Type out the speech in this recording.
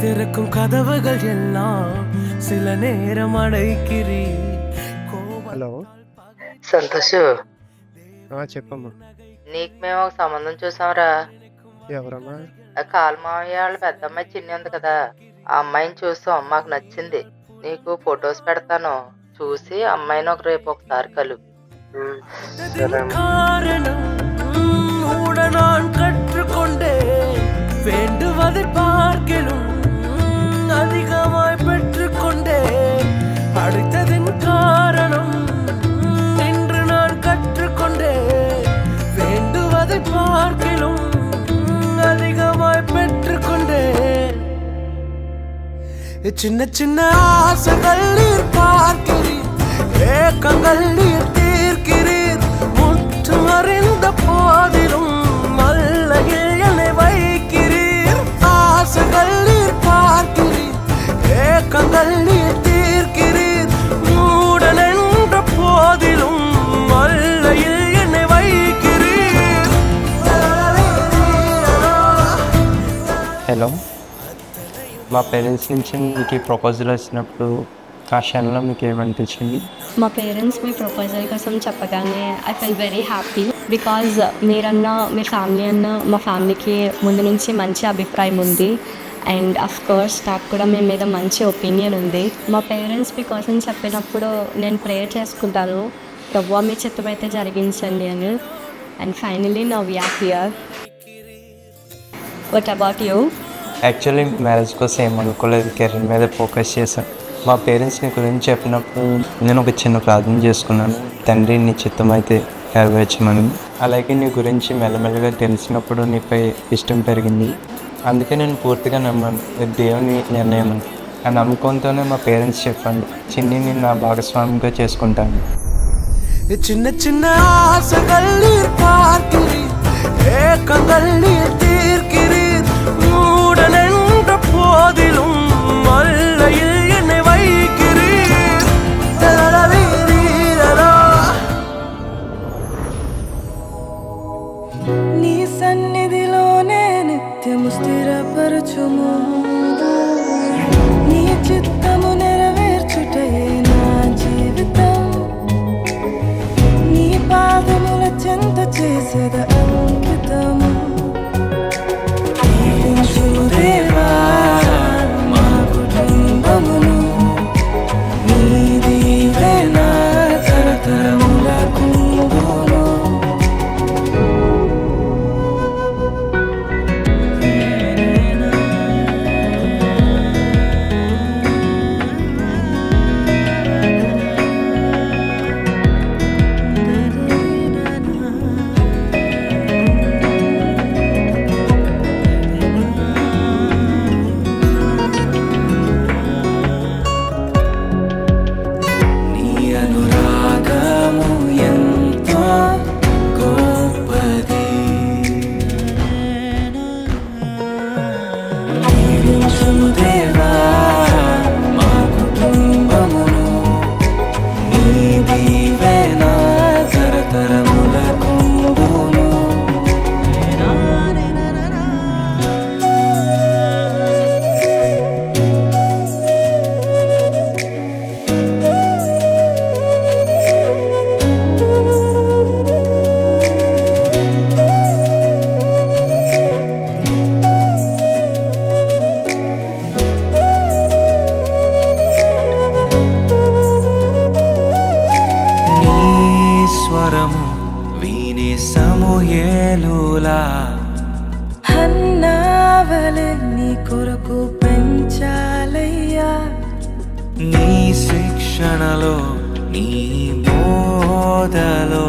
திறக்கும் கதவுகள் எல்லாம் சில நேரம் அடைக்கிறீ. హలో సంతోషు, చెప్పమ్మా. నీకు మేము ఒక సంబంధం చూసాంరా. ఎవరమ్మా? ఆ కాలు మావయ్య వాళ్ళ పెద్దమ్మాయి చిన్ని ఉంది కదా, ఆ అమ్మాయిని చూసాం, మాకు నచ్చింది. నీకు ఫొటోస్ పెడతాను, చూసి అమ్మాయిని రేపు ఒకసారి కలు. సరే అమ్మా. காரணம் கூட நான் கற்றுக்கொண்டேன். வேண்டுவதை பார்க்கிலும் அதிகமாய் பெற்றுக்கொண்டேன். அழைத்ததின் காரணம் என்று நான் கற்றுக்கொண்டேன். வேண்டுவதை பார்க்கிலும் அதிகமாய் பெற்றுக்கொண்டேன். சின்ன சின்ன ஆசைகள் நீர் பார்க்கிறீர், ஏக்கங்கள் நீர் தீர்க்கிறீர். முற்றும் அறிந்த போதிலும் மல்லையில் என்னை வைக்கிறீர். ஆசைகள் நீர் பார்க்கிறீர், ஏக்கங்கள் நீர் தீர்க்கிறீர். மூடன் என்ற போதிலும் மல்லையில் என்னை வைக்கிறீர். హలో, మా పేరెంట్స్ నుంచి మీకు ప్రపోజల్ వచ్చినప్పుడు ఆ క్షణంలో మీకు ఏమనిపించింది? మా పేరెంట్స్ మీ ప్రపోజల్ కోసం చెప్పగానే I felt very happy. Because మీరన్నా మీ ఫ్యామిలీ అన్న మా ఫ్యామిలీకి ముందు నుంచి మంచి అభిప్రాయం ఉంది. అండ్ అఫ్ కోర్స్ నాకు కూడా మీ మీద మంచి ఒపీనియన్ ఉంది. మా పేరెంట్స్ మీకోసం చెప్పినప్పుడు నేను ప్రేయర్ చేసుకుంటాను, ప్రభువా మీ చిత్తమైతే జరిగించండి అని. And finally now we are here. What about you? Actually marriage కోసం ఏం అనుకోలేదు, కెరీర్ మీద ఫోకస్ చేశాను. మా పేరెంట్స్ నీ గురించి చెప్పినప్పుడు నేను ఒక చిన్న ప్రార్థన చేసుకున్నాను, తండ్రి నీ చిత్తం అయితే నెరవేర్చమని. అలాగే నీ గురించి మెల్లమెల్లగా తెలిసినప్పుడు నీపై ఇష్టం పెరిగింది. అందుకే నేను పూర్తిగా నమ్మాను, ఇది దేవుని నిర్ణయం అని. ఆ నమ్మకంతోనే మా పేరెంట్స్ చెప్పండి, చిన్ని నేను నా భాగస్వామిగా చేసుకుంటాను. சின்ன சின்ன ஆசைகள் நீர் பார்க்கிறீர், ஏக்கங்கள் நீர் தீர்க்கிறீர். மூடன் என்ற போதிலும் மல்லையில் என்னை வைக்கிறீர். தரரரீரரா. నీ సన్నిధిలోనే నిత్యము స్థిరపరచుము. నీ చిత్తము నెరవేర్చుటయే నా జీవితం. నీ పాదముల చెంత చేసేద అంకితము. దేవా మా కుటుంబమును నీ దీవెన తరతరములకు ఉండును. నీ అనురాగము ఎంతో గొప్పది. దీవించుము దేవా మా కుటుంబమును నీ దీవెన తరతరములకు ఉండును. నీ స్వరము వినే సమూయేలులా హన్నావలె నీ కొరకు పెంచాలయ్యా. నీ శిక్షణలో నీ బోధలో